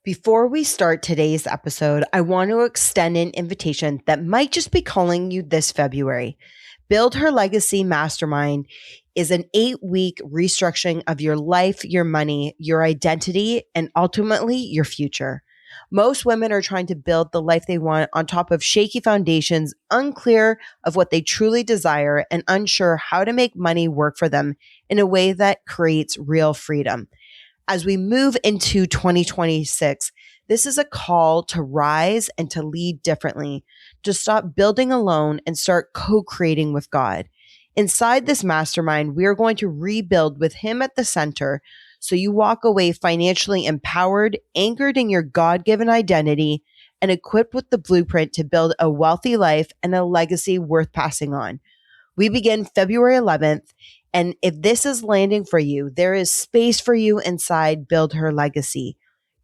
Before we start today's episode, I want to extend an invitation that might just be calling you this February. Build Her Legacy Mastermind is an 8-week restructuring of your life, your money, your identity, and ultimately your future. Most women are trying to build the life they want on top of shaky foundations, unclear of what they truly desire, and unsure how to make money work for them in a way that creates real freedom. As we move into 2026, this is a call to rise and to lead differently, to stop building alone and start co-creating with God. Inside this mastermind, we are going to rebuild with Him at the center so you walk away financially empowered, anchored in your God-given identity, and equipped with the blueprint to build a wealthy life and a legacy worth passing on. We begin February 11th. And if this is landing for you, there is space for you inside Build Her Legacy.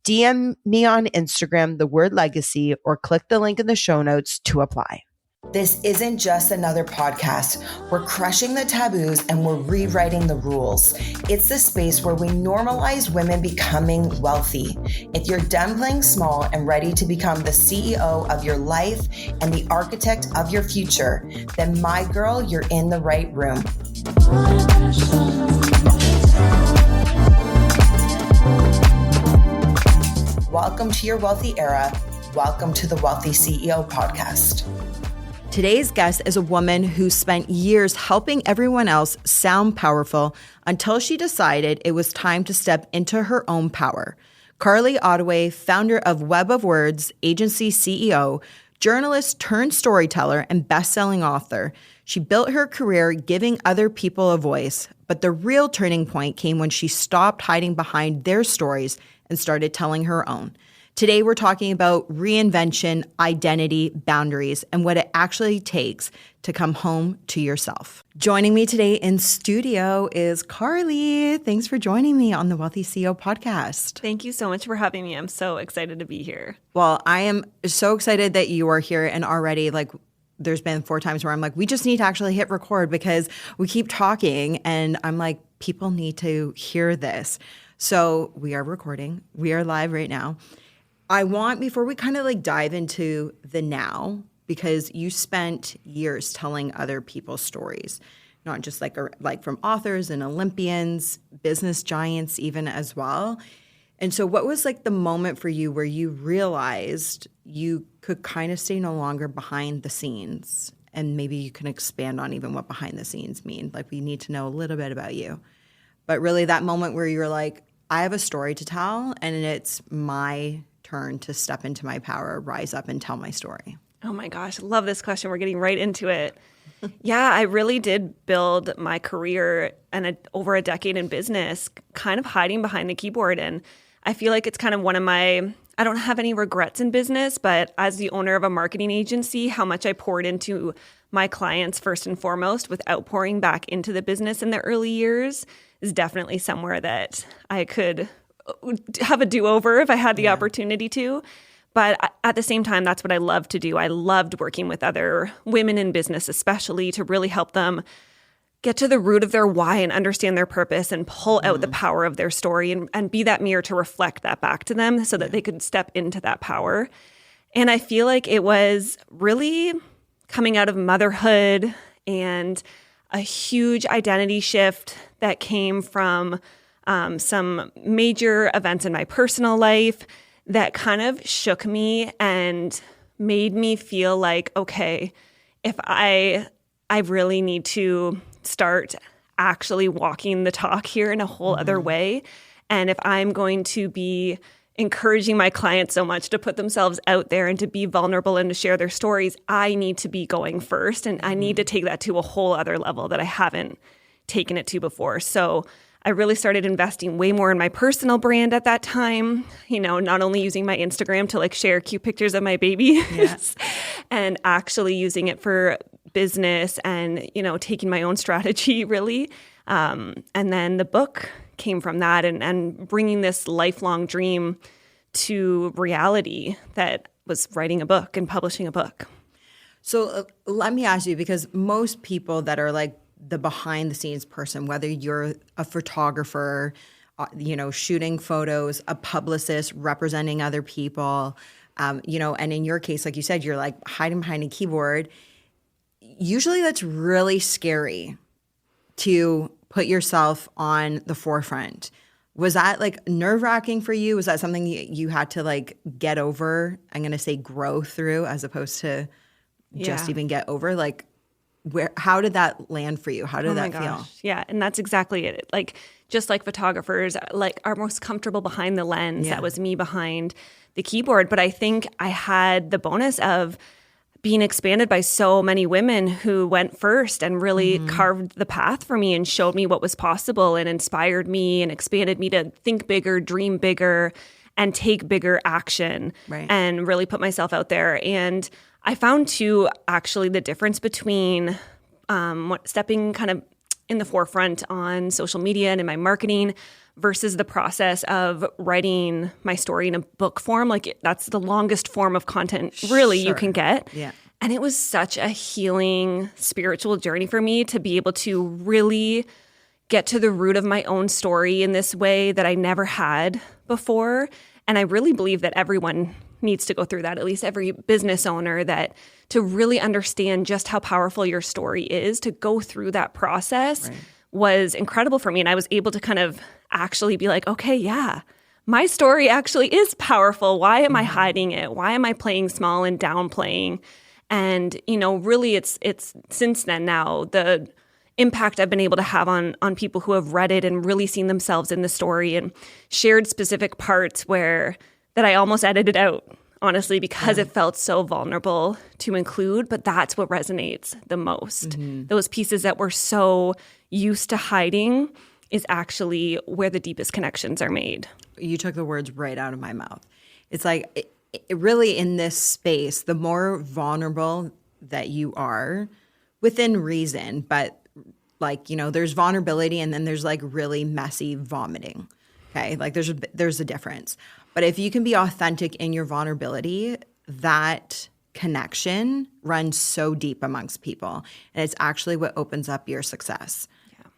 DM me on Instagram, the word legacy, or click the link in the show notes to apply. This isn't just another podcast. We're crushing the taboos and we're rewriting the rules. It's the space where we normalize women becoming wealthy. If you're done playing small and ready to become the CEO of your life and the architect of your future, then my girl, you're in the right room. Welcome to your wealthy era. Welcome to the Wellthy CEO podcast. Today's guest is a woman who spent years helping everyone else sound powerful until she decided it was time to step into her own power. Carly Ottaway, founder of Web of Words, agency CEO, journalist turned storyteller, and best-selling author. She built her career giving other people a voice, but the real turning point came when she stopped hiding behind their stories and started telling her own. Today, we're talking about reinvention, identity, boundaries, and what it actually takes to come home to yourself. Joining me today in studio is Carly. Thanks for joining me on the Wellthy CEO podcast. Thank you so much for having me. I'm so excited to be here. Well, I am so excited that you are here, and already, there's been 4 times where I'm like, we just need to actually hit record because we keep talking, and I'm like, people need to hear this. So we are recording. We are live right now. I want, before we kind of dive into the now, because you spent years telling other people's stories, not just like from authors and Olympians, business giants even as well. And so what was the moment for you where you realized you could kind of stay no longer behind the scenes? And maybe you can expand on even what behind the scenes mean. We need to know a little bit about you. But really that moment where you're like, I have a story to tell and it's my turn to step into my power, rise up and tell my story. Oh my gosh, love this question. We're getting right into it. Yeah, I really did build my career and over a decade in business, kind of hiding behind the keyboard. And I feel like it's kind of one of my, I don't have any regrets in business, but as the owner of a marketing agency, how much I poured into my clients first and foremost without pouring back into the business in the early years is definitely somewhere that I could have a do-over if I had the opportunity to. But at the same time, that's what I love to do. I loved working with other women in business, especially to really help them get to the root of their why and understand their purpose and pull out the power of their story and be that mirror to reflect that back to them so that they could step into that power. And I feel like it was really coming out of motherhood and a huge identity shift that came from some major events in my personal life that kind of shook me and made me feel like, okay, if I really need to start actually walking the talk here in a whole other way. And if I'm going to be encouraging my clients so much to put themselves out there and to be vulnerable and to share their stories, I need to be going first. And I need to take that to a whole other level that I haven't taken it to before. So I really started investing way more in my personal brand at that time, not only using my Instagram to share cute pictures of my babies and actually using it for business and, taking my own strategy really. And then the book came from that and bringing this lifelong dream to reality that was writing a book and publishing a book. So let me ask you, because most people that are the behind the scenes person, whether you're a photographer, shooting photos, a publicist representing other people, and in your case, like you said, you're like hiding behind a keyboard. Usually that's really scary to put yourself on the forefront. Was that like nerve-wracking for you? Was that something you had to like get over? I'm going to say grow through as opposed to just even get over. Like how did that land for you? How did that feel? Yeah. And that's exactly it. Like, just like photographers, like are most comfortable behind the lens. That was me behind the keyboard. But I think I had the bonus of being expanded by so many women who went first and really carved the path for me and showed me what was possible and inspired me and expanded me to think bigger, dream bigger, and take bigger action and really put myself out there. And I found too, actually, the difference between stepping kind of in the forefront on social media and in my marketing versus the process of writing my story in a book form. Like that's the longest form of content really you can get. Yeah. And it was such a healing spiritual journey for me to be able to really get to the root of my own story in this way that I never had before. And I really believe that everyone needs to go through that, at least every business owner, that to really understand just how powerful your story is, to go through that process was incredible for me. And I was able to kind of actually be like, okay, yeah, my story actually is powerful. Why am I hiding it? Why am I playing small and downplaying? And, really it's since then now, the impact I've been able to have on people who have read it and really seen themselves in the story and shared specific parts that I almost edited out, honestly, because it felt so vulnerable to include. But that's what resonates the most. Those pieces that we're so used to hiding is actually where the deepest connections are made. You took the words right out of my mouth. It's like it really in this space, the more vulnerable that you are within reason, but like, there's vulnerability and then there's like really messy vomiting. Okay. Like there's a difference. But if you can be authentic in your vulnerability, that connection runs so deep amongst people. And it's actually what opens up your success.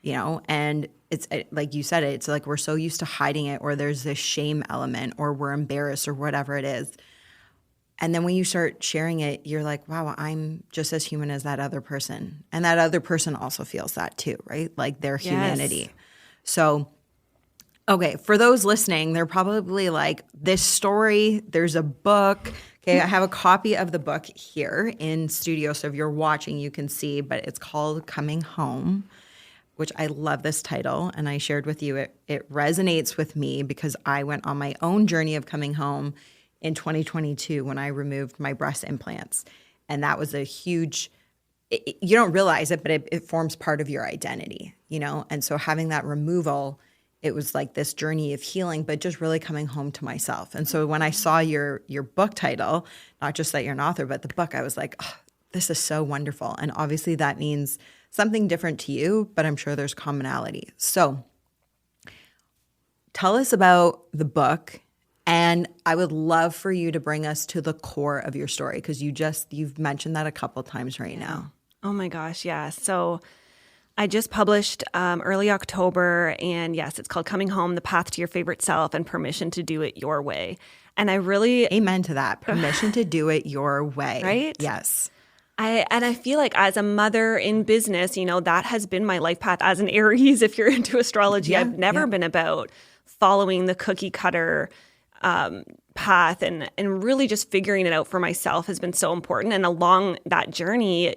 And it's like you said, it's like we're so used to hiding it, or there's this shame element, or we're embarrassed, or whatever it is. And then when you start sharing it, you're like, wow, I'm just as human as that other person. And that other person also feels that too, right? Like their humanity. So, okay, for those listening, they're probably like, this story, there's a book. Okay, I have a copy of the book here in studio. So if you're watching, you can see, but it's called Coming Home, which I love this title. And I shared with you, it resonates with me because I went on my own journey of coming home in 2022 when I removed my breast implants. And that was a huge, you don't realize it, but it forms part of your identity, And so having that removal, it was like this journey of healing, but just really coming home to myself. And so when I saw your book title, not just that you're an author, but the book, I was like, oh, this is so wonderful. And obviously that means something different to you, but I'm sure there's commonality. So tell us about the book. And I would love for you to bring us to the core of your story, because you've mentioned that a couple times right now. Oh my gosh, yeah. So I just published early October, and yes, it's called Coming Home, The Path to Your Favorite Self and Permission to Do It Your Way. And I really— Amen to that. Permission to do it your way. Right? Yes. I feel like as a mother in business, that has been my life path. As an Aries, if you're into astrology, I've never been about following the cookie cutter path, and really just figuring it out for myself has been so important. And along that journey,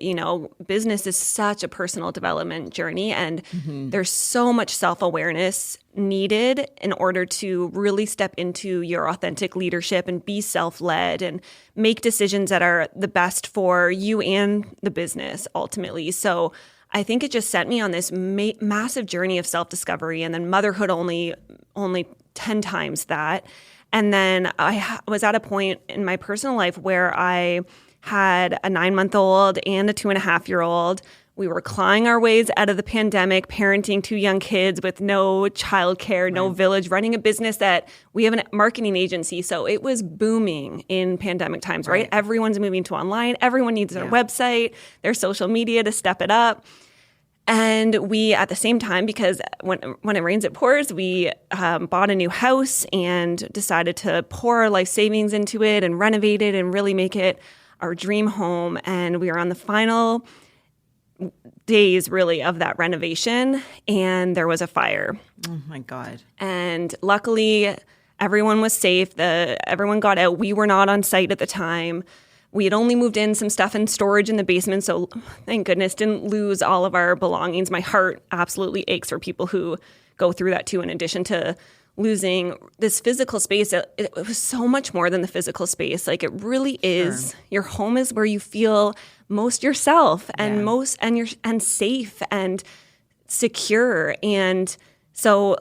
business is such a personal development journey, and there's so much self-awareness needed in order to really step into your authentic leadership and be self-led and make decisions that are the best for you and the business ultimately. So I think it just sent me on this massive journey of self-discovery, and then motherhood only 10 times that. And then I was at a point in my personal life where I had a 9-month-old and a 2.5-year-old. We were clawing our ways out of the pandemic, parenting 2 young kids with no childcare, no village, running a business that we have a marketing agency. So it was booming in pandemic times, right? Everyone's moving to online. Everyone needs their website, their social media to step it up. And we, at the same time, because when it rains, it pours, we bought a new house and decided to pour our life savings into it and renovate it and really make it our dream home. And we are on the final days, really, of that renovation, and there was a fire. Oh, my God. And luckily, everyone was safe. Everyone got out. We were not on site at the time. We had only moved in some stuff in storage in the basement, so thank goodness didn't lose all of our belongings. My heart absolutely aches for people who go through that too, in addition to losing this physical space. It was so much more than the physical space. Like, it really is. Sure. Your home is where you feel most yourself and and safe and secure. And so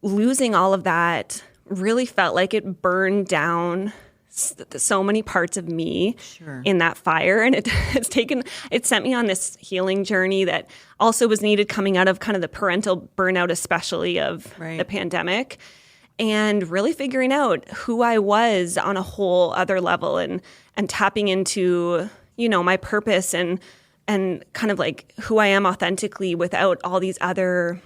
losing all of that really felt like it burned down so many parts of me in that fire. And it sent me on this healing journey that also was needed coming out of kind of the parental burnout, especially of the pandemic, and really figuring out who I was on a whole other level and tapping into, my purpose and kind of like who I am authentically without all these other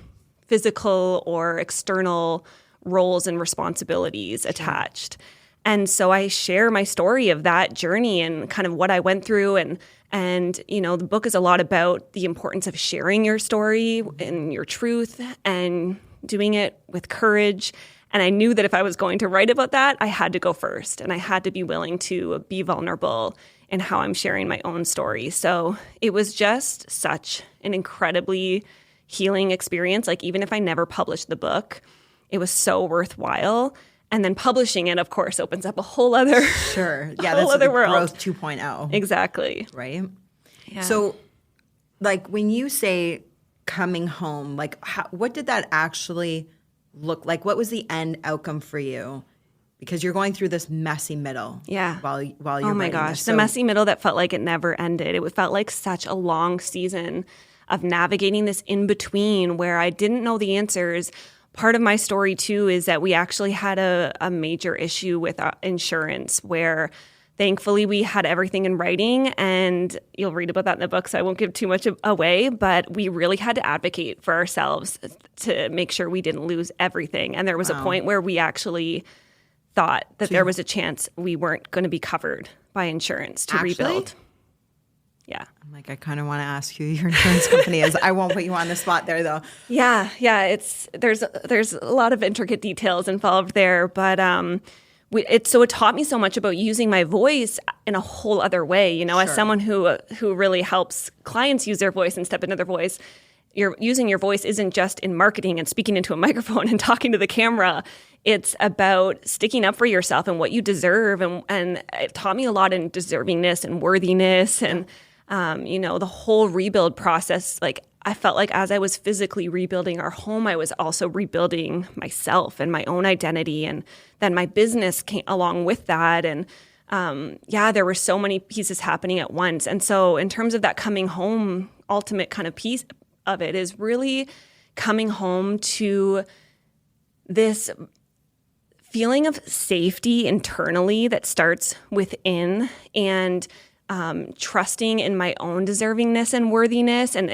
physical or external roles and responsibilities attached. And so I share my story of that journey and kind of what I went through. And the book is a lot about the importance of sharing your story and your truth and doing it with courage. And I knew that if I was going to write about that, I had to go first. And I had to be willing to be vulnerable in how I'm sharing my own story. So it was just such an incredibly healing experience. Like, even if I never published the book, it was so worthwhile. And then publishing it, of course, opens up a whole other whole other world. Growth 2.0. Exactly. Right? Yeah. So, like, when you say coming home, like, what did that actually look like? What was the end outcome for you? Because you're going through this messy middle. Yeah. While you're oh my gosh, the messy middle that felt like it never ended. It felt like such a long season of navigating this in between where I didn't know the answers. Part of my story, too, is that we actually had a major issue with insurance where thankfully we had everything in writing, and you'll read about that in the book, so I won't give too much away, but we really had to advocate for ourselves to make sure we didn't lose everything. And there was a point where we actually thought that there was a chance we weren't going to be covered by insurance to rebuild. Yeah. I'm like, I kind of want to ask who your insurance company is. I won't put you on the spot there, though. Yeah. There's a lot of intricate details involved there, but it taught me so much about using my voice in a whole other way. As someone who really helps clients use their voice and step into their voice. You're using your voice isn't just in marketing and speaking into a microphone and talking to the camera. It's about sticking up for yourself and what you deserve, and it taught me a lot in deservingness and worthiness and. The whole rebuild process, like, I felt like as I was physically rebuilding our home, I was also rebuilding myself and my own identity. And then my business came along with that. And there were so many pieces happening at once. And so in terms of that coming home, ultimate kind of piece of it is really coming home to this feeling of safety internally that starts within, and trusting in my own deservingness and worthiness and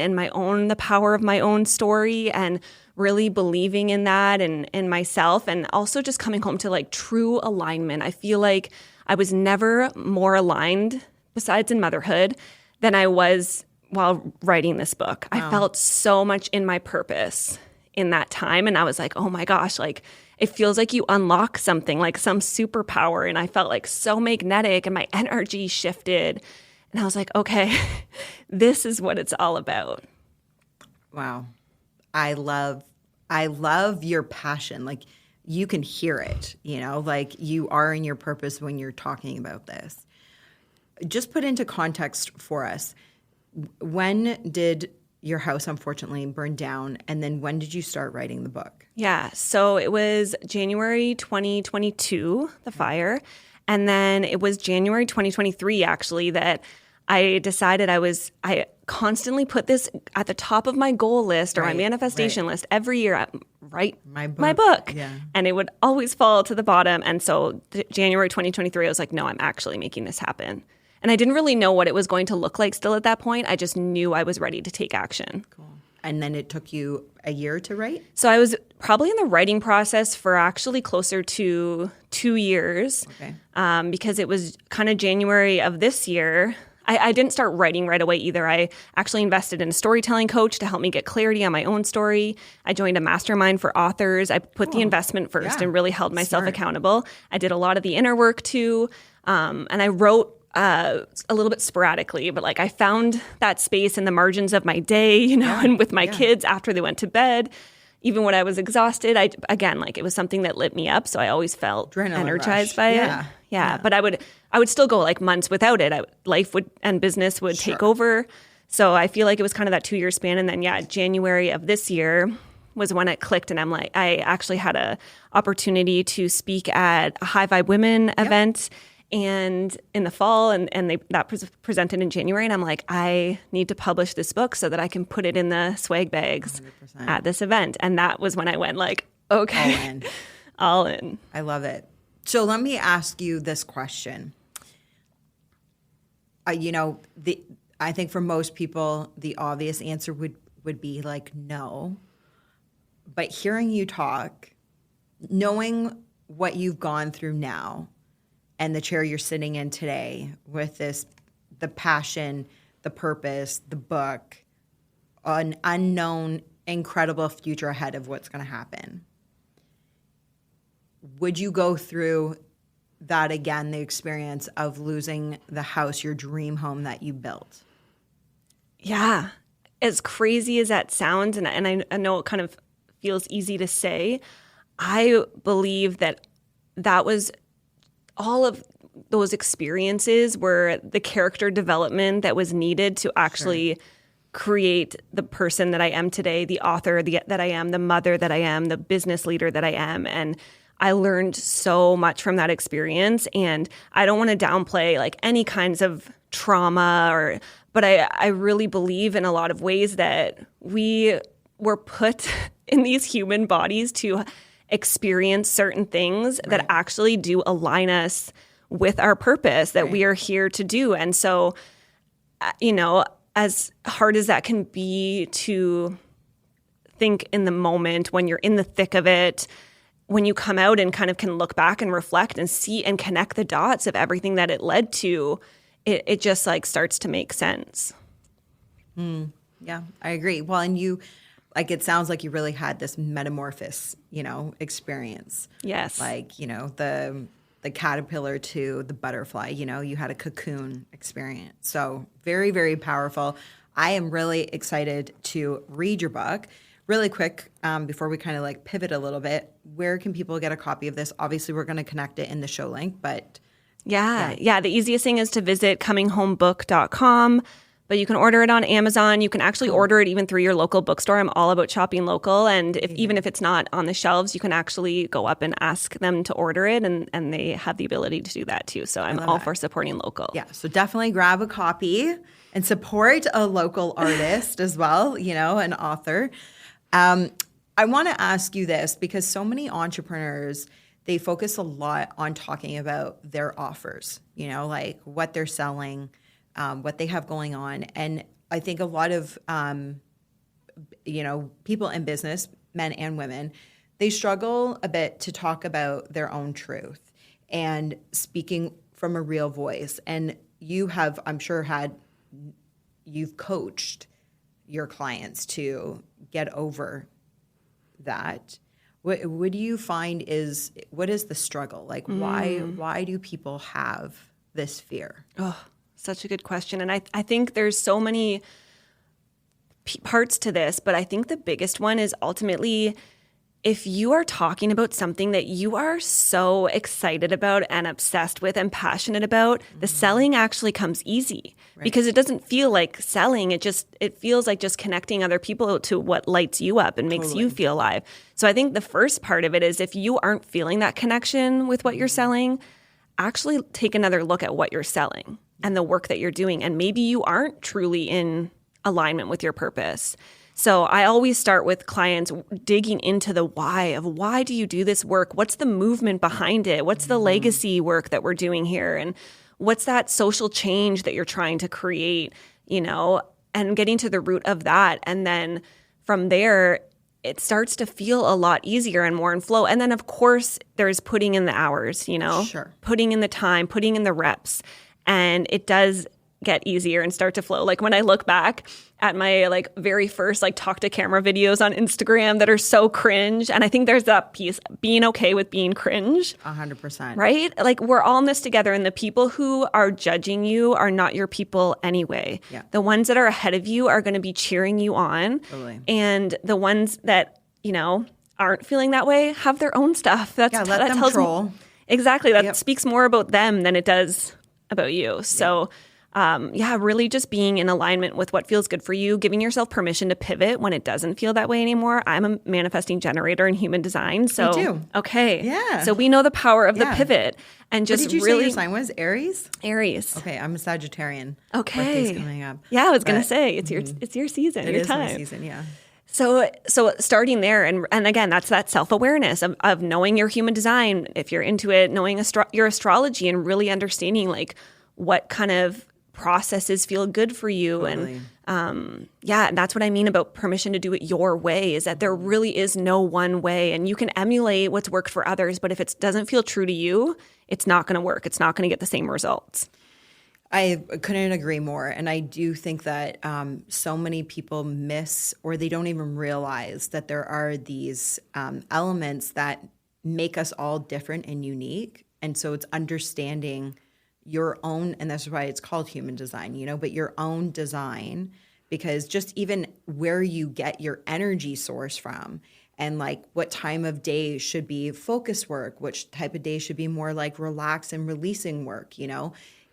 the power of my own story, and really believing in that and in myself, and also just coming home to like true alignment. I feel like I was never more aligned, besides in motherhood, than I was while writing this book. Wow. I felt so much in my purpose in that time. And I was like, oh my gosh, like, it feels like you unlock something, like some superpower. And I felt like so magnetic, and my energy shifted. And I was like, okay, this is what it's all about. Wow. I love your passion. Like, you can hear it, like you are in your purpose when you're talking about this. Just put into context for us. When did your house unfortunately burned down, and then when did you start writing the book? Yeah, so it was January 2022, the fire, and then it was January 2023 actually that I decided I constantly put this at the top of my goal list or my manifestation list every year. Write my book. Yeah. And it would always fall to the bottom. And so January 2023, I was like, no, I'm actually making this happen. And I didn't really know what it was going to look like still at that point. I just knew I was ready to take action. Cool. and then it took you a year to write? So I was probably in the writing process for actually closer to 2 years, because it was kind of January of this year. I didn't start writing right away either. I actually invested in a storytelling coach to help me get clarity on my own story. I joined a mastermind for authors. I put the investment first and really held myself accountable. I did a lot of the inner work too. And I wrote a little bit sporadically, but like I found that space in the margins of my day, and with my kids after they went to bed. Even when I was exhausted, it was something that lit me up. So I always felt Adrenaline energized rush. by it. Yeah. But I would still go like months without it. Life and business would take over. So I feel like it was kind of that 2 year span. And then, January of this year was when it clicked. And I actually had a opportunity to speak at a High Vibe Women event and in the fall, and that was presented in January. And I'm like, I need to publish this book so that I can put it in the swag bags 100%. At this event. And that was when I went like, okay, all in. I love it. So let me ask you this question. I think for most people, the obvious answer would be like, no. But hearing you talk, knowing what you've gone through now, and the chair you're sitting in today with the passion, the purpose, the book, an unknown, incredible future ahead of what's going to happen. Would you go through that again, the experience of losing the house, your dream home that you built? Yeah. As crazy as that sounds, and I know it kind of feels easy to say, I believe that was all of those experiences were the character development that was needed to actually create the person that I am today, the author that I am, the mother that I am, the business leader that I am. And I learned so much from that experience. And I don't want to downplay like any kinds of trauma but I really believe in a lot of ways that we were put in these human bodies to experience certain things that actually do align us with our purpose that we are here to do. And so, as hard as that can be to think in the moment when you're in the thick of it, when you come out and kind of can look back and reflect and see and connect the dots of everything that it led to, it just like starts to make sense. Yeah, I agree. Well, and you, like, it sounds like you really had this metamorphosis, experience. Yes. Like, the caterpillar to the butterfly, you had a cocoon experience. So very, very powerful. I am really excited to read your book. Really quick, before we kind of like pivot a little bit, where can people get a copy of this? Obviously, we're going to connect it in the show link, but... Yeah. The easiest thing is to visit cominghomebook.com. But you can order it on Amazon. You can actually order it even through your local bookstore. I'm all about shopping local. And even if it's not on the shelves, you can actually go up and ask them to order it. And they have the ability to do that too. So I'm all for supporting local. Yeah. So definitely grab a copy and support a local artist as well, an author. I want to ask you this because so many entrepreneurs, they focus a lot on talking about their offers, like what they're selling, what they have going on. And I think a lot of, people in business, men and women, they struggle a bit to talk about their own truth and speaking from a real voice. And you have, I'm sure, you've coached your clients to get over that. What do you find what is the struggle? Like, why do people have this fear? Oh, such a good question. And I think there's so many parts to this, but I think the biggest one is ultimately if you are talking about something that you are so excited about and obsessed with and passionate about, the selling actually comes easy because it doesn't feel like selling. It feels like just connecting other people to what lights you up and makes you feel alive. So I think the first part of it is if you aren't feeling that connection with what you're selling, actually take another look at what you're selling and the work that you're doing. And maybe you aren't truly in alignment with your purpose. So I always start with clients digging into the why do you do this work? What's the movement behind it? What's the legacy work that we're doing here? And what's that social change that you're trying to create, and getting to the root of that. And then from there, it starts to feel a lot easier and more in flow. And then, of course, there's putting in the hours, putting in the time, putting in the reps. And it does get easier and start to flow. Like when I look back at my very first talk to camera videos on Instagram that are so cringe. And I think there's that piece, being okay with being cringe. 100%. Right? Like we're all in this together, and the people who are judging you are not your people anyway. Yeah. The ones that are ahead of you are going to be cheering you on. Totally. And the ones that, aren't feeling that way have their own stuff. Let them troll. Exactly. That speaks more about them than it does about you. So really just being in alignment with what feels good for you, giving yourself permission to pivot when it doesn't feel that way anymore. I'm a manifesting generator in human design. So, me too. Okay. Yeah. So we know the power of the pivot and just what did you really. say your sign was? Aries? Aries. Okay. I'm a Sagittarian. Okay. Birthday's coming up. Yeah. I was going to say it's your season, It your is time. my season. Yeah. So starting there, and again, that's that self-awareness of knowing your human design, if you're into it, knowing your astrology and really understanding what kind of processes feel good for you. Totally. And that's what I mean about permission to do it your way, is that there really is no one way, and you can emulate what's worked for others, but if it doesn't feel true to you, it's not going to work. It's not going to get the same results. I couldn't agree more. And I do think that so many people miss, or they don't even realize that there are these elements that make us all different and unique. And so it's understanding your own, and that's why it's called human design, but your own design, because just even where you get your energy source from, and what time of day should be focus work, which type of day should be more relax and releasing work,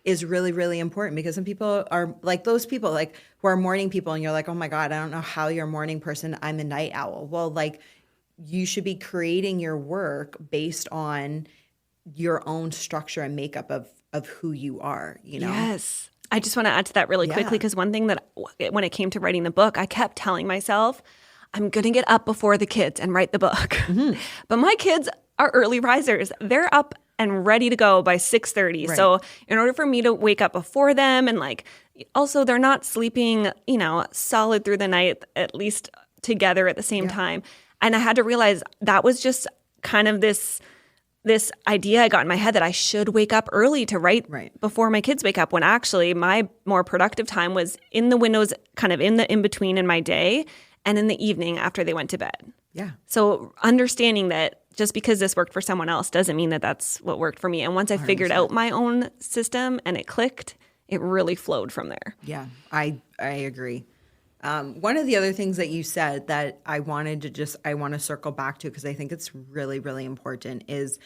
is really, really important, because some people are those people who are morning people, and you're like, oh my God, I don't know how you're a morning person. I'm a night owl. Well, you should be creating your work based on your own structure and makeup of who you are, Yes. I just want to add to that really quickly, because one thing that when it came to writing the book, I kept telling myself, I'm going to get up before the kids and write the book. Mm-hmm. But my kids are early risers. They're up and ready to go by 6:30. Right. So in order for me to wake up before them, and also they're not sleeping, solid through the night, at least together at the same time. And I had to realize that was just kind of this idea I got in my head that I should wake up early to write before my kids wake up, when actually my more productive time was in the windows, kind of in the in-between in my day, and in the evening after they went to bed. Yeah. So understanding that just because this worked for someone else doesn't mean that that's what worked for me. And once I 100%. Figured out my own system and it clicked, it really flowed from there. Yeah, I agree. One of the other things that you said that I want to circle back to, because I think it's really, really important, is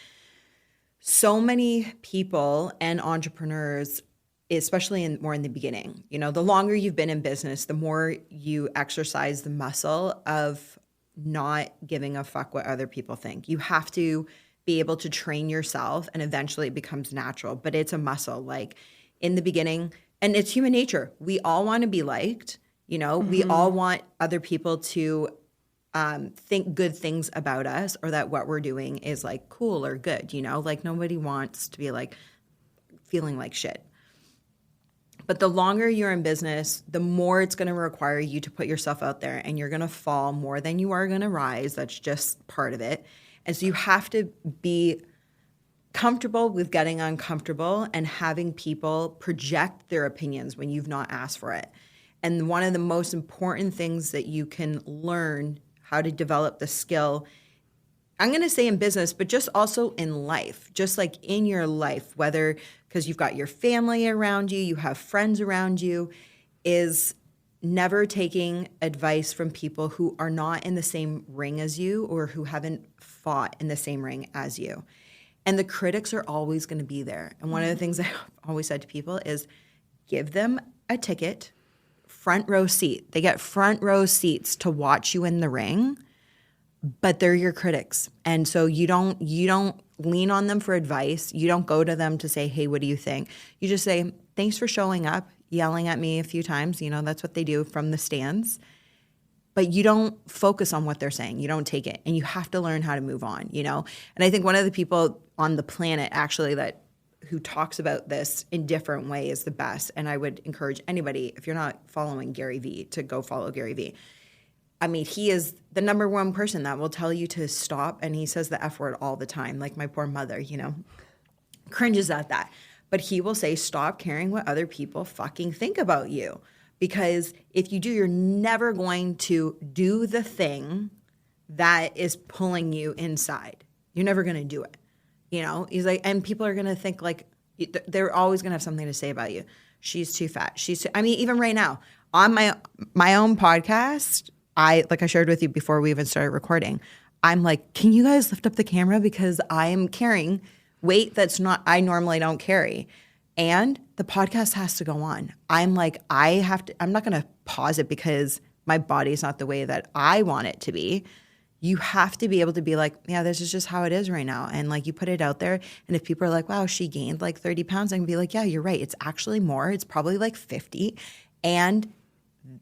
so many people and entrepreneurs, especially more in the beginning, the longer you've been in business, the more you exercise the muscle of not giving a fuck what other people think. You have to be able to train yourself, and eventually it becomes natural, but it's a muscle. In the beginning, and it's human nature. We all want to be liked. Mm-hmm. We all want other people to think good things about us, or that what we're doing is cool or good. Nobody wants to be feeling like shit. But the longer you're in business, the more it's going to require you to put yourself out there, and you're going to fall more than you are going to rise. That's just part of it. And so you have to be comfortable with getting uncomfortable and having people project their opinions when you've not asked for it. And one of the most important things that you can learn how to develop the skill, I'm going to say in business, but just also in life, just in your life, whether because you've got your family around you, you have friends around you, is never taking advice from people who are not in the same ring as you, or who haven't fought in the same ring as you. And the critics are always going to be there. And one of the things I've always said to people is give them a ticket, front row seat. They get front row seats to watch you in the ring, but they're your critics. And so you don't lean on them for advice. You don't go to them to say, hey, what do you think? You just say, thanks for showing up, yelling at me a few times. That's what they do from the stands. But you don't focus on what they're saying. You don't take it. And you have to learn how to move on, And I think one of the people on the planet actually who talks about this in different ways the best, and I would encourage anybody, if you're not following Gary Vee, to go follow Gary Vee. I mean, he is the number one person that will tell you to stop, and he says the F word all the time, like my poor mother, you know, cringes at that. But he will say, stop caring what other people fucking think about you. Because if you do, you're never going to do the thing that is pulling you inside. You're never going to do it. You know, he's like, and people are going to think like, they're always going to have something to say about you. She's too fat. I mean, even right now on my own podcast, like I shared with you before we even started recording, I'm like, can you guys lift up the camera? Because I am carrying weight I normally don't carry. And the podcast has to go on. I'm like, I'm not going to pause it because my body's not the way that I want it to be. You have to be able to be like, yeah, this is just how it is right now. And like you put it out there. And if people are like, wow, she gained like 30 pounds, I can be like, yeah, you're right. It's actually more. It's probably like 50. And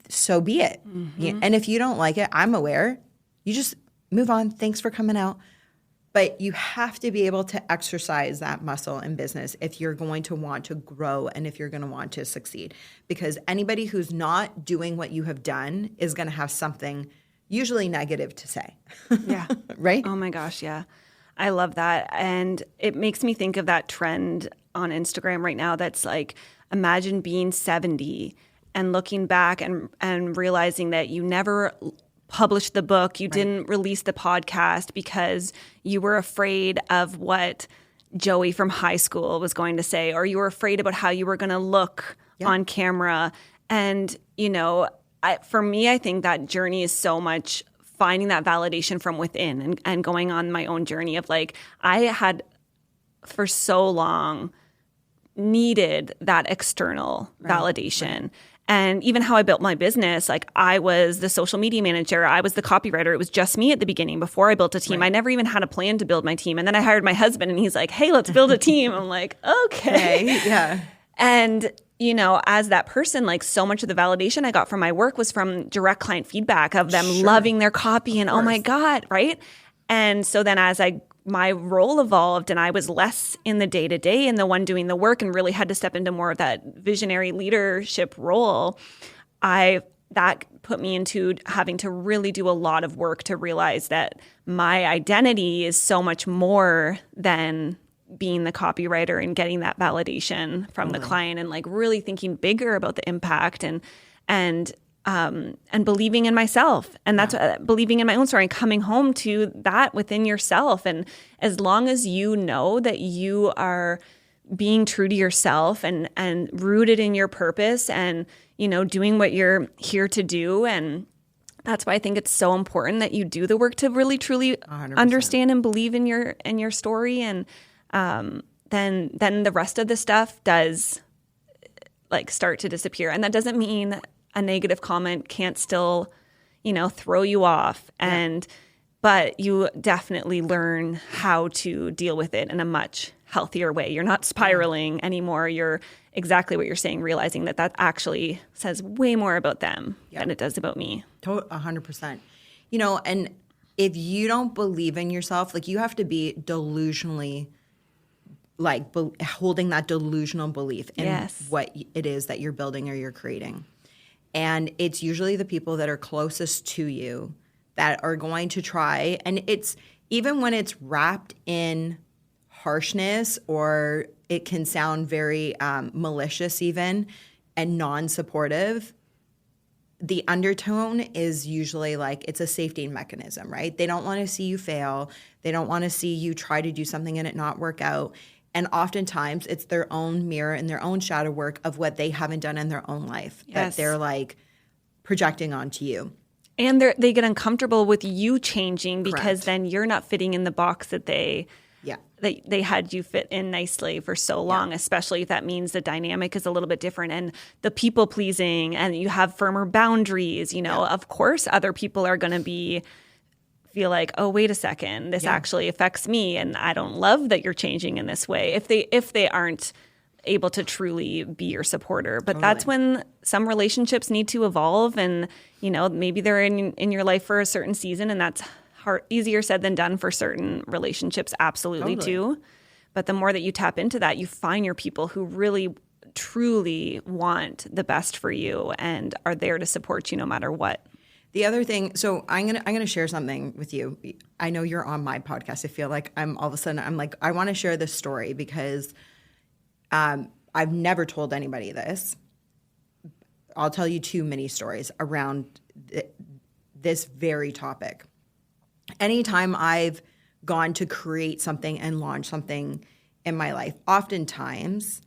so be it. Yeah. And if you don't like it, I'm aware. You just move on. Thanks for coming out. But you have to be able to exercise that muscle in business if you're going to want to grow and if you're going to want to succeed. Because anybody who's not doing what you have done is going to have something usually negative to say. Yeah. Right? Oh my gosh, yeah. I love that. And it makes me think of that trend on Instagram right now that's like, imagine being 70 and looking back and realizing that you never published the book, you didn't release the podcast because you were afraid of what Joey from high school was going to say, or you were afraid about how you were going to look on camera. And, you know, for me, I think that journey is so much finding that validation from within and going on my own journey of like, I had for so long needed that external validation. Right. And even how I built my business, like I was the social media manager, I was the copywriter. It was just me at the beginning before I built a team. Right. I never even had a plan to build my team. And then I hired my husband and he's like, hey, let's build a team. I'm like, okay. Yeah. And, you know, as that person, like so much of the validation I got from my work was from direct client feedback of them loving their copy and, oh my God, right? And so then as my role evolved and I was less in the day-to-day and the one doing the work and really had to step into more of that visionary leadership role, that put me into having to really do a lot of work to realize that my identity is so much more than being the copywriter and getting that validation from the client, and like really thinking bigger about the impact and believing in myself. And that's believing in my own story and coming home to that within yourself. And as long as you know that you are being true to yourself and rooted in your purpose and, you know, doing what you're here to do. And that's why I think it's so important that you do the work to really, truly 100%. Understand and believe in your story. And then the rest of the stuff does like start to disappear. And that doesn't mean a negative comment can't still, you know, throw you off. But you definitely learn how to deal with it in a much healthier way. You're not spiraling anymore. You're exactly what you're saying, realizing that actually says way more about them than it does about me. 100%. You know, and if you don't believe in yourself, like you have to be delusionally like holding that delusional belief in what it is that you're building or you're creating. And it's usually the people that are closest to you that are going to try. And it's even when it's wrapped in harshness or it can sound very malicious even and non-supportive, the undertone is usually like it's a safety mechanism, right? They don't want to see you fail. They don't want to see you try to do something and it not work out. And oftentimes it's their own mirror and their own shadow work of what they haven't done in their own life that they're like projecting onto you. And they get uncomfortable with you changing because then you're not fitting in the box that they had you fit in nicely for so long, especially if that means the dynamic is a little bit different and the people pleasing and you have firmer boundaries, you know, of course other people are going to feel like, oh, wait a second, this actually affects me and I don't love that you're changing in this way if they aren't able to truly be your supporter. But that's when some relationships need to evolve and, you know, maybe they're in your life for a certain season and that's easier said than done for certain relationships, absolutely too. But the more that you tap into that, you find your people who really, truly want the best for you and are there to support you no matter what. The other thing, so I'm gonna share something with you. I know you're on my podcast. I feel like I'm all of a sudden I'm like, I want to share this story because I've never told anybody this. I'll tell you 2 mini stories around this very topic. Anytime I've gone to create something and launch something in my life, oftentimes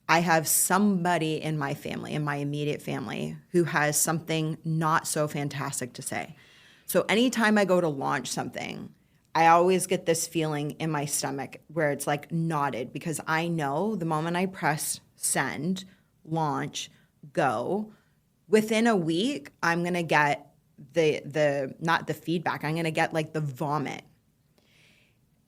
I have somebody in my family, in my immediate family, who has something not so fantastic to say. So anytime I go to launch something, I always get this feeling in my stomach where it's like knotted, because I know the moment I press send, launch, go, within a week, I'm going to get the not the feedback, I'm going to get like the vomit.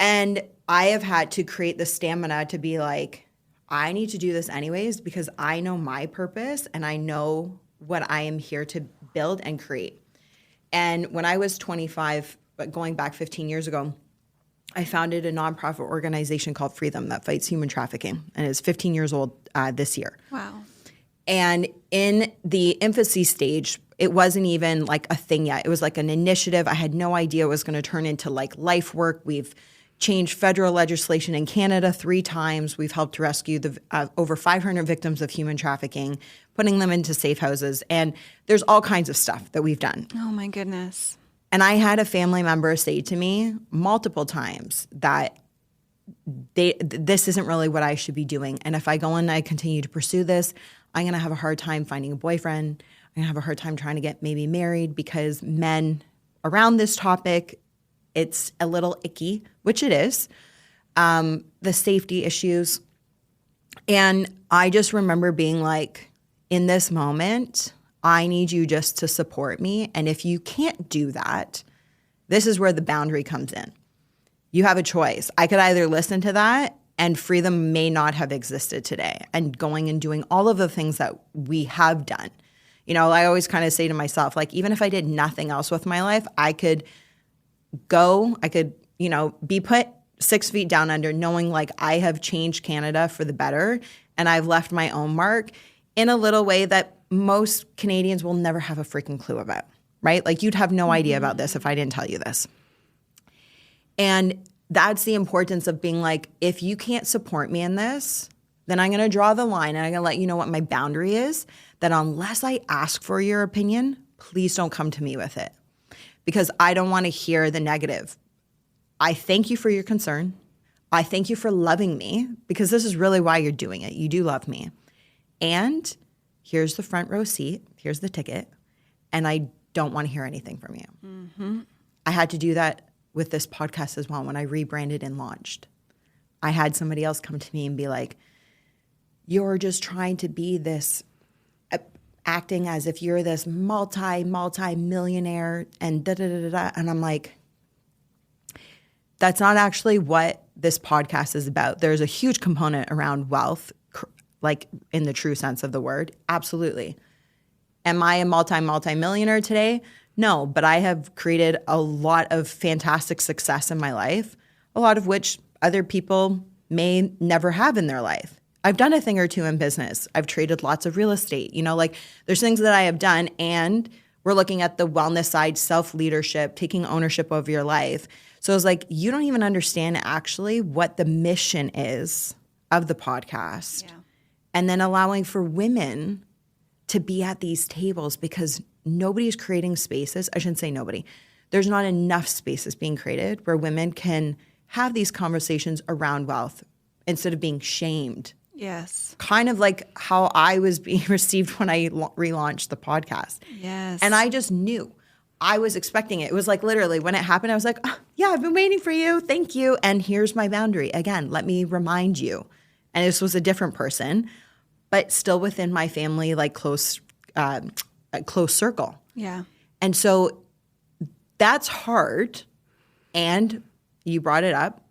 And I have had to create the stamina to be like, I need to do this anyways because I know my purpose and I know what I am here to build and create. And when I was 25, but going back 15 years ago, I founded a nonprofit organization called Free Them that fights human trafficking, and it's 15 years old this year. Wow. And in the infancy stage, it wasn't even like a thing yet. It was like an initiative. I had no idea it was going to turn into like life work. We've changed federal legislation in Canada 3 times. We've helped rescue over 500 victims of human trafficking, putting them into safe houses. And there's all kinds of stuff that we've done. Oh my goodness. And I had a family member say to me multiple times that this isn't really what I should be doing. And if I go and I continue to pursue this, I'm going to have a hard time finding a boyfriend. I'm going to have a hard time trying to get maybe married because men around this topic, it's a little icky, which it is, the safety issues. And I just remember being like, in this moment, I need you just to support me. And if you can't do that, this is where the boundary comes in. You have a choice. I could either listen to that and freedom may not have existed today, and going and doing all of the things that we have done. You know, I always kind of say to myself, like, even if I did nothing else with my life, I could go, you know, be put 6 feet down under, knowing like I have changed Canada for the better and I've left my own mark in a little way that most Canadians will never have a freaking clue about, right? Like you'd have no idea about this if I didn't tell you this. And that's the importance of being like, if you can't support me in this, then I'm going to draw the line and I'm going to let you know what my boundary is, that unless I ask for your opinion, please don't come to me with it. Because I don't want to hear the negative. I thank you for your concern. I thank you for loving me, because this is really why you're doing it. You do love me. And here's the front row seat. Here's the ticket. And I don't want to hear anything from you. Mm-hmm. I had to do that with this podcast as well when I rebranded and launched. I had somebody else come to me and be like, you're just trying to be this, acting as if you're this multi-millionaire and da-da-da-da-da. And I'm like, that's not actually what this podcast is about. There's a huge component around wealth, like in the true sense of the word. Absolutely. Am I a multi-millionaire today? No, but I have created a lot of fantastic success in my life, a lot of which other people may never have in their life. I've done a thing or two in business. I've traded lots of real estate. You know, like there's things that I have done, and we're looking at the wellness side, self-leadership, taking ownership of your life. So it's like, you don't even understand actually what the mission is of the podcast. Yeah. And then allowing for women to be at these tables, because nobody's creating spaces. I shouldn't say nobody. There's not enough spaces being created where women can have these conversations around wealth instead of being shamed. Yes. Kind of like how I was being received when I relaunched the podcast. Yes. And I just knew. I was expecting it. It was like literally when it happened, I was like, oh, yeah, I've been waiting for you. Thank you. And here's my boundary. Again, let me remind you. And this was a different person, but still within my family, like close circle. Yeah. And so that's hard. And you brought it up.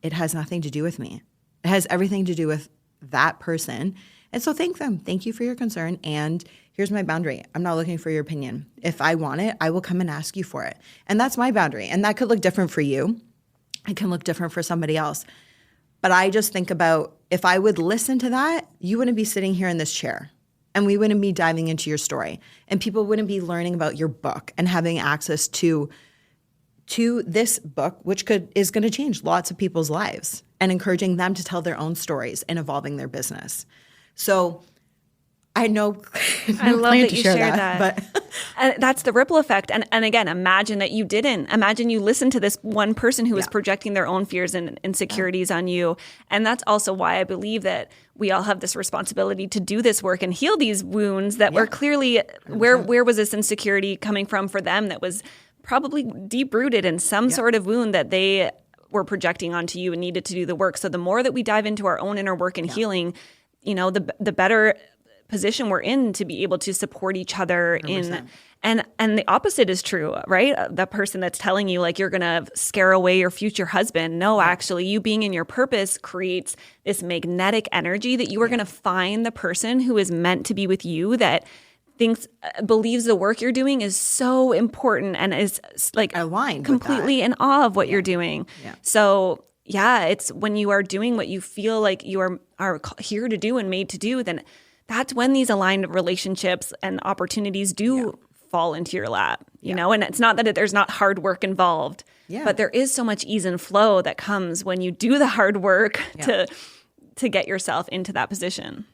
It has nothing to do with me. It has everything to do with that person. And so thank them. Thank you for your concern. And here's my boundary. I'm not looking for your opinion. If I want it, I will come and ask you for it. And that's my boundary. And that could look different for you. It can look different for somebody else. But I just think about, if I would listen to that, you wouldn't be sitting here in this chair. and we wouldn't be diving into your story, and people wouldn't be learning about your book and having access to this book, which is going to change lots of people's lives and encouraging them to tell their own stories and evolving their business. So I know I love that you share that. But and that's the ripple effect. And again, imagine that you didn't. Imagine you listened to this one person who was projecting their own fears and insecurities on you. And that's also why I believe that we all have this responsibility to do this work and heal these wounds that were clearly, where was this insecurity coming from for them that was probably deep rooted in some sort of wound that they were projecting onto you and needed to do the work. So the more that we dive into our own inner work and healing, the better position we're in to be able to support each other 100%. And the opposite is true, right? That person that's telling you like you're going to scare away your future husband. No, actually, you being in your purpose creates this magnetic energy that you are going to find the person who is meant to be with you, that believes the work you're doing is so important and is like aligned completely in awe of what you're doing. Yeah. So it's when you are doing what you feel like you are here to do and made to do, then that's when these aligned relationships and opportunities do fall into your lap, you know? And it's not that there's not hard work involved, but there is so much ease and flow that comes when you do the hard work to get yourself into that position.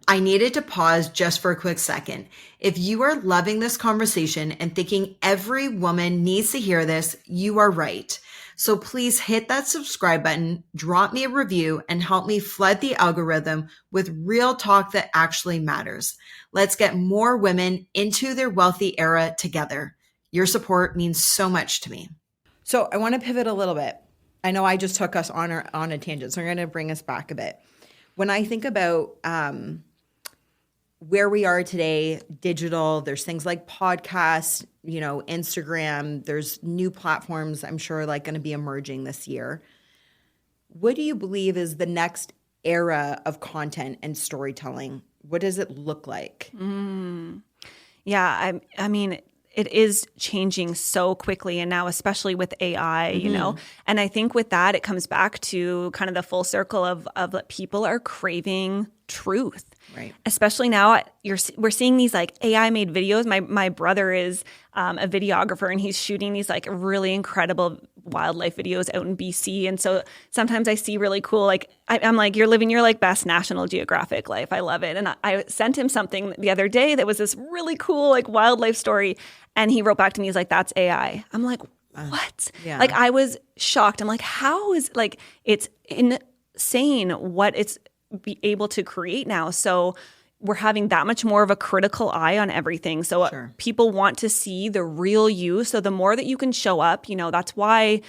I needed to pause just for a quick second. If you are loving this conversation and thinking every woman needs to hear this, you are right. So please hit that subscribe button, drop me a review, and help me flood the algorithm with real talk that actually matters. Let's get more women into their wealthy era together. Your support means so much to me. So I want to pivot a little bit. I know I just took us on a tangent, so I'm going to bring us back a bit. When I think about where we are today, digital, there's things like podcasts, Instagram, there's new platforms I'm sure like going to be emerging this year. What do you believe is the next era of content and storytelling? What does it look like? Yeah, I mean, it is changing so quickly, and now especially with AI, and I think with that, it comes back to kind of the full circle of that people are craving truth. Right. Especially now, we're seeing these like AI made videos. My brother is a videographer, and he's shooting these like really incredible wildlife videos out in BC. And so sometimes I see really cool, like I'm like, you're living your like best National Geographic life. I love it. And I sent him something the other day that was this really cool like wildlife story, and he wrote back to me. He's like, "That's AI." I'm like, "What?" Yeah. Like I was shocked. I'm like, "How is like it's insane what it's be able to create now." So we're having that much more of a critical eye on everything. So people want to see the real you. So the more that you can show up, that's why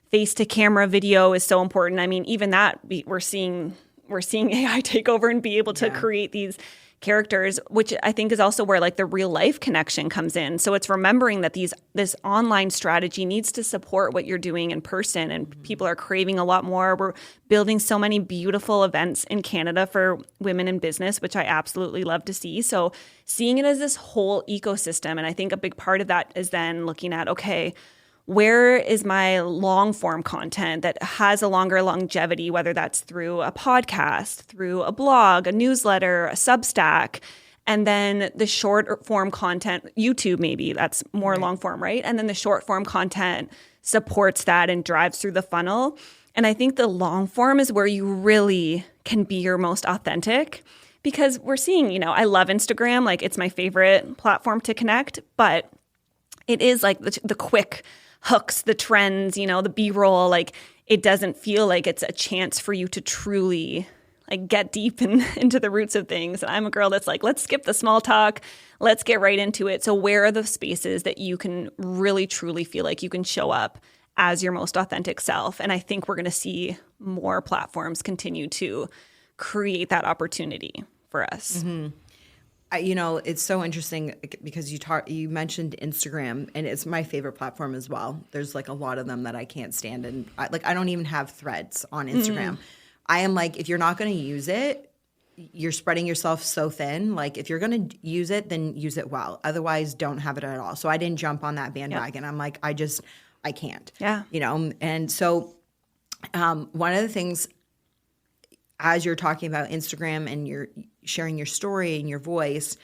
face to camera video is so important. I mean, even that we're seeing AI take over and be able to create these characters, which I think is also where like the real life connection comes in. So it's remembering that this online strategy needs to support what you're doing in person, and people are craving a lot more. We're building so many beautiful events in Canada for women in business, which I absolutely love to see. So seeing it as this whole ecosystem, and I think a big part of that is then looking at, okay, where is my long form content that has a longer longevity, whether that's through a podcast, through a blog, a newsletter, a Substack, and then the short form content, YouTube maybe, that's more long form, right? And then the short form content supports that and drives through the funnel. And I think the long form is where you really can be your most authentic, because we're seeing, I love Instagram, like it's my favorite platform to connect, but it is like the quick hooks, the trends, the B-roll, like it doesn't feel like it's a chance for you to truly like get deep into the roots of things. And I'm a girl that's like, let's skip the small talk. Let's get right into it. So where are the spaces that you can really truly feel like you can show up as your most authentic self? And I think we're going to see more platforms continue to create that opportunity for us. Mm-hmm. It's so interesting because you mentioned Instagram, and it's my favorite platform as well. There's like a lot of them that I can't stand, and I don't even have threads on Instagram. I am like, if you're not going to use it, you're spreading yourself so thin. Like if you're going to use it, then use it well. Otherwise, don't have it at all. So I didn't jump on that bandwagon. I'm like, I can't. Yeah. And so one of the things, as you're talking about Instagram and sharing your story and your voice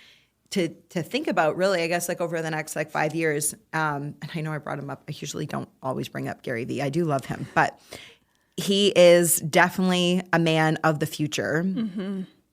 to think about really, I guess, like over the next like 5 years. And I know I brought him up. I usually don't always bring up Gary Vee. I do love him, but he is definitely a man of the future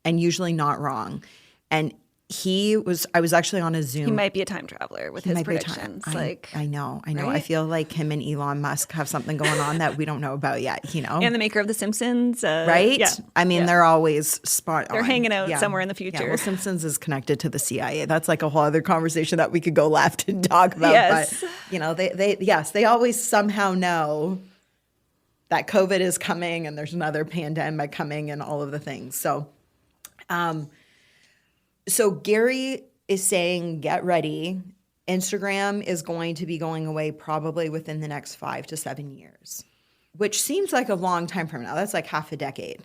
and usually not wrong. And I was actually on a Zoom. He might be a time traveler with his predictions. I know. Right? I feel like him and Elon Musk have something going on that we don't know about yet, And the maker of The Simpsons. Right? Yeah. I mean, they're always spot on. They're hanging out somewhere in the future. Yeah, well, Simpsons is connected to the CIA. That's like a whole other conversation that we could go left and talk about. Yes. But, they always somehow know that COVID is coming and there's another pandemic coming and all of the things. So Gary is saying, get ready. Instagram is going to be going away probably within the next 5 to 7 years, which seems like a long time from now. That's like half a decade.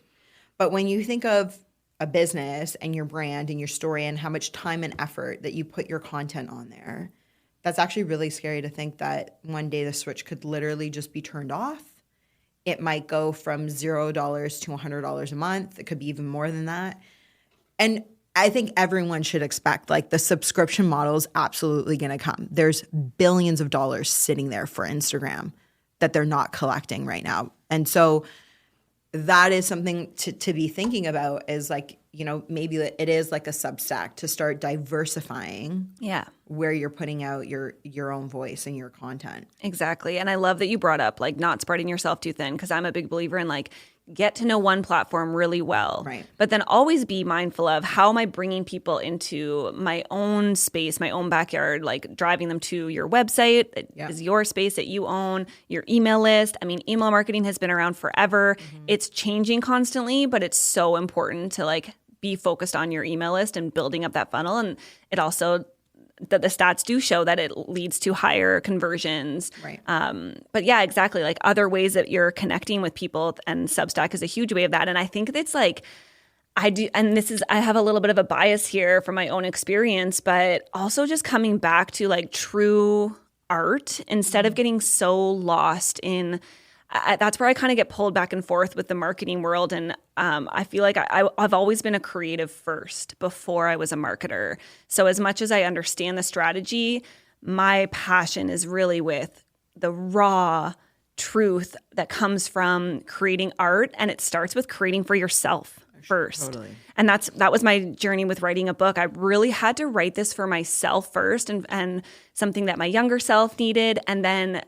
But when you think of a business and your brand and your story and how much time and effort that you put your content on there, that's actually really scary to think that one day the switch could literally just be turned off. It might go from $0 to $100 a month. It could be even more than that. And I think everyone should expect like the subscription model is absolutely going to come. There's billions of dollars sitting there for Instagram that they're not collecting right now. And so that is something to be thinking about is like, maybe it is like a Substack to start diversifying where you're putting out your own voice and your content. Exactly. And I love that you brought up like not spreading yourself too thin because I'm a big believer in like get to know one platform really well. Right. But then always be mindful of how am I bringing people into my own space, my own backyard, like driving them to your website. It is your space that you own, your email list. I mean, email marketing has been around forever. It's changing constantly, but it's so important to like be focused on your email list and building up that funnel. And it also that the stats do show that it leads to higher conversions. Right. But yeah, exactly. Like other ways that you're connecting with people, and Substack is a huge way of that. And I think it's like, I have a little bit of a bias here from my own experience, but also just coming back to like true art instead of getting so lost in that's where I kind of get pulled back and forth with the marketing world. And I feel like I've always been a creative first before I was a marketer. So as much as I understand the strategy, my passion is really with the raw truth that comes from creating art. And it starts with creating for yourself first. Totally. And that was my journey with writing a book. I really had to write this for myself first and something that my younger self needed. And then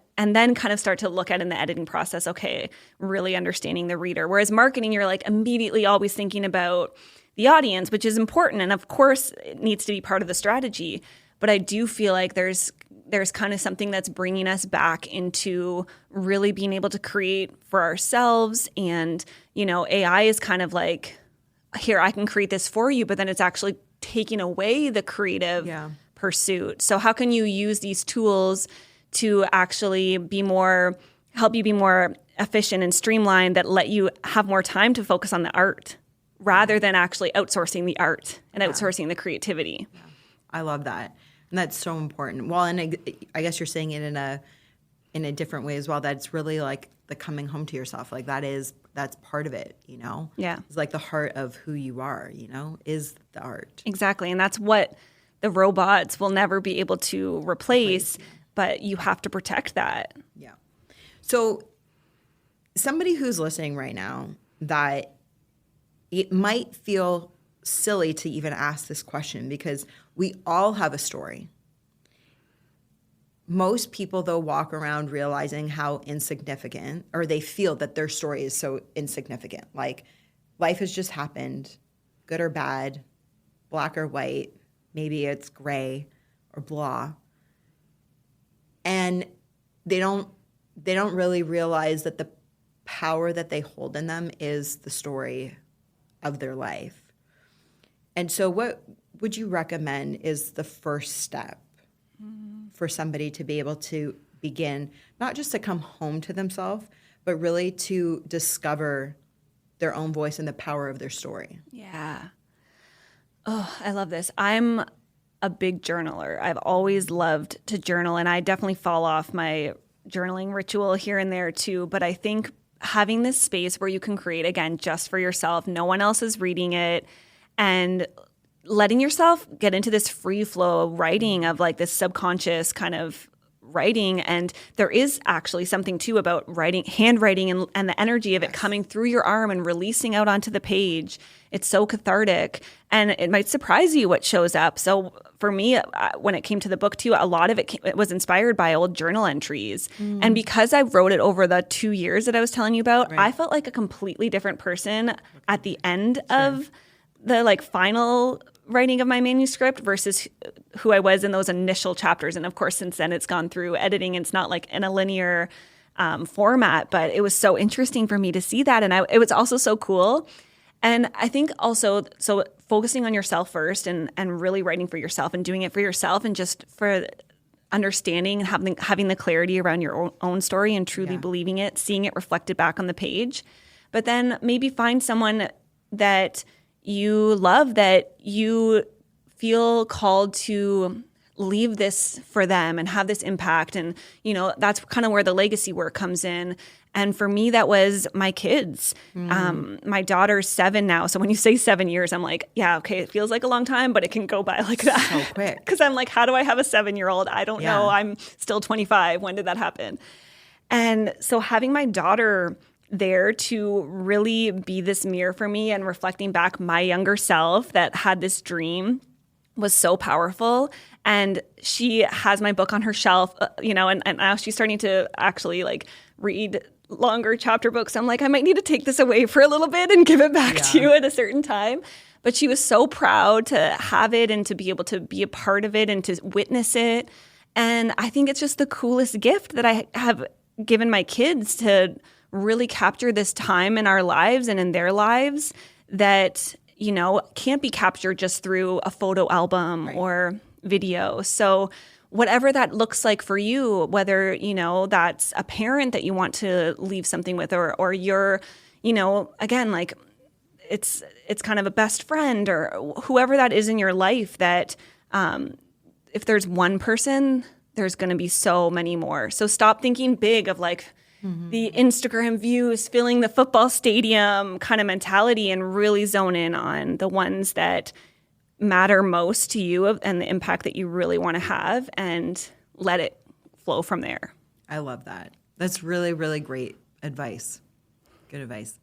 kind of start to look at in the editing process, okay, really understanding the reader. Whereas marketing, you're like immediately always thinking about the audience, which is important. And of course, it needs to be part of the strategy. But I do feel like there's kind of something that's bringing us back into really being able to create for ourselves. And, AI is kind of like, here, I can create this for you, but then it's actually taking away the creative pursuit. So how can you use these tools to actually help you be more efficient and streamlined that let you have more time to focus on the art rather than actually outsourcing the art and outsourcing the creativity. Yeah. I love that. And that's so important. Well, and I guess you're saying it in a different way as well, that it's really like the coming home to yourself. Like that's part of it, Yeah. It's like the heart of who you are, is the art. Exactly. And that's what the robots will never be able to replace. But you have to protect that. Yeah. So somebody who's listening right now that it might feel silly to even ask this question because we all have a story. Most people, though, walk around realizing how insignificant, or they feel that their story is so insignificant. Like life has just happened, good or bad, black or white, maybe it's gray or blah. And they don't really realize that the power that they hold in them is the story of their life. And so what would you recommend is the first step for somebody to be able to begin, not just to come home to themselves, but really to discover their own voice and the power of their story? Yeah. Oh, I love this. I'm a big journaler. I've always loved to journal, and I definitely fall off my journaling ritual here and there too. But I think having this space where you can create, again, just for yourself, no one else is reading it, and letting yourself get into this free flow of writing, of like this subconscious kind of writing. And there is actually something too about writing, handwriting, and the energy of it coming through your arm and releasing out onto the page. It's so cathartic, and it might surprise you what shows up. So for me, when it came to the book too, a lot of it was inspired by old journal entries. And because I wrote it over the 2 years that I was telling you about, I felt like a completely different person at the end of the like final writing of my manuscript versus who I was in those initial chapters. And of course, since then it's gone through editing. It's not like in a linear format, but it was so interesting for me to see that. And it was also so cool. And I think also, so focusing on yourself first and really writing for yourself and doing it for yourself, and just for understanding and having the clarity around your own story and truly believing it, seeing it reflected back on the page. But then maybe find someone that you love, that you feel called to leave this for them and have this impact. And, you know, that's kind of where the legacy work comes in. And for me, that was my kids. My daughter's 7 now. So when you say 7 years, I'm like, yeah, okay, it feels like a long time, but it can go by like that. So quick. Because I'm like, how do I have a 7-year-old? I don't know. I'm still 25. When did that happen? And so having my daughter there to really be this mirror for me and reflecting back my younger self that had this dream was so powerful. And she has my book on her shelf, you know, and now she's starting to actually like read longer chapter books. I'm like, I might need to take this away for a little bit and give it back to you at a certain time. But she was so proud to have it and to be able to be a part of it and to witness it. And I think it's just the coolest gift that I have given my kids, to really capture this time in our lives and in their lives that, you know, can't be captured just through a photo album or video. So whatever that looks like for you, whether, you know, that's a parent that you want to leave something with, or you're, you know, again, like it's kind of a best friend or whoever that is in your life, that if there's one person, there's going to be so many more. So stop thinking big of like the Instagram views filling the football stadium kind of mentality, and really zone in on the ones that matter most to you and the impact that you really want to have, and let it flow from there. I love that. That's really, really great advice. Good advice.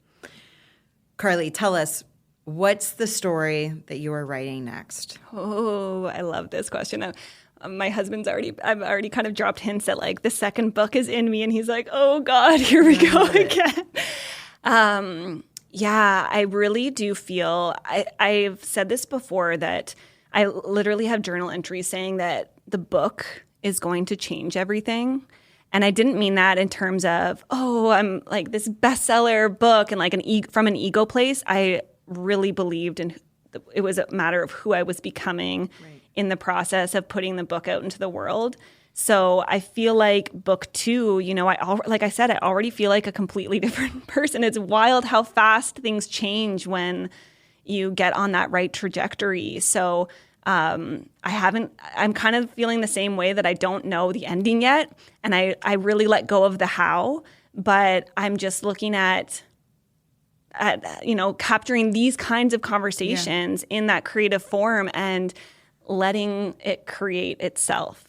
Carly, tell us, what's the story that you are writing next? Oh, I love this question. My husband's I've already kind of dropped hints that like the second book is in me, and he's like, oh God, here we go again. Yeah, I really do feel, I've said this before, that I literally have journal entries saying that the book is going to change everything. And I didn't mean that in terms of, oh, I'm like this bestseller book and like from an ego place. I really believed in it was a matter of who I was becoming in the process of putting the book out into the world. So I feel like book 2, you know, like I said, I already feel like a completely different person. It's wild how fast things change when you get on that right trajectory. So I'm kind of feeling the same way, that I don't know the ending yet. And I really let go of the how, but I'm just looking at you know, capturing these kinds of conversations in that creative form and letting it create itself.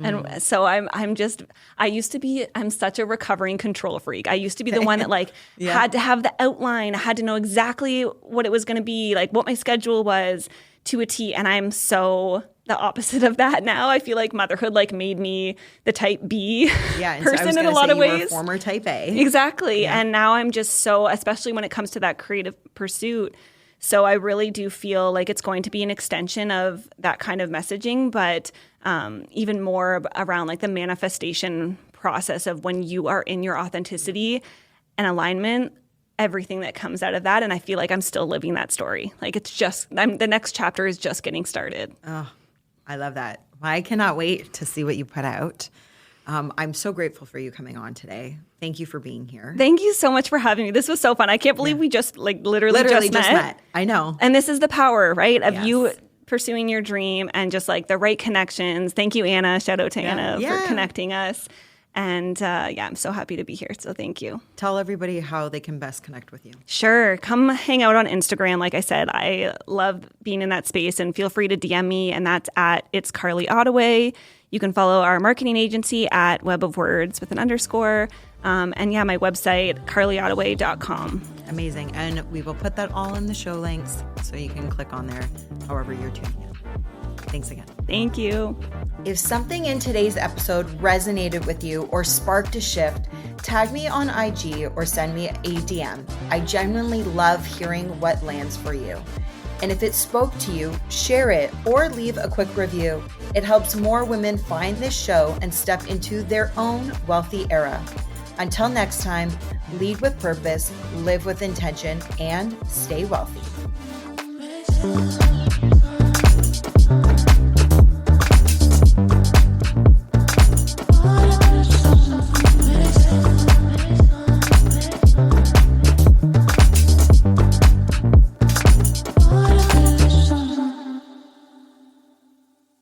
And so I'm such a recovering control freak. I used to be the one that like had to have the outline. I had to know exactly what it was going to be, like what my schedule was to a T. And I'm so the opposite of that now. I feel like motherhood like made me the type B person in a lot of ways. Former type A. Exactly. Yeah. And now I'm just so, especially when it comes to that creative pursuit. So I really do feel like it's going to be an extension of that kind of messaging, but even more around like the manifestation process of when you are in your authenticity and alignment, everything that comes out of that. And I feel like I'm still living that story. Like it's just, the next chapter is just getting started. Oh, I love that. I cannot wait to see what you put out. I'm so grateful for you coming on today. Thank you for being here. Thank you so much for having me. This was so fun. I can't believe we just like literally just met. I know. And this is the power, right? Of you pursuing your dream and just like the right connections. Thank you, Anna. Shout out to Anna for connecting us. And I'm so happy to be here. So thank you. Tell everybody how they can best connect with you. Sure. Come hang out on Instagram. Like I said, I love being in that space, and feel free to DM me. And that's at It's Carly Ottaway. You can follow our marketing agency at Web of Words with an underscore. And my website, carlyottaway.com. Amazing. And we will put that all in the show links so you can click on there however you're tuning in. Thanks again. Thank you. If something in today's episode resonated with you or sparked a shift, tag me on IG or send me a DM. I genuinely love hearing what lands for you. And if it spoke to you, share it or leave a quick review. It helps more women find this show and step into their own wealthy era. Until next time, lead with purpose, live with intention, and stay wealthy.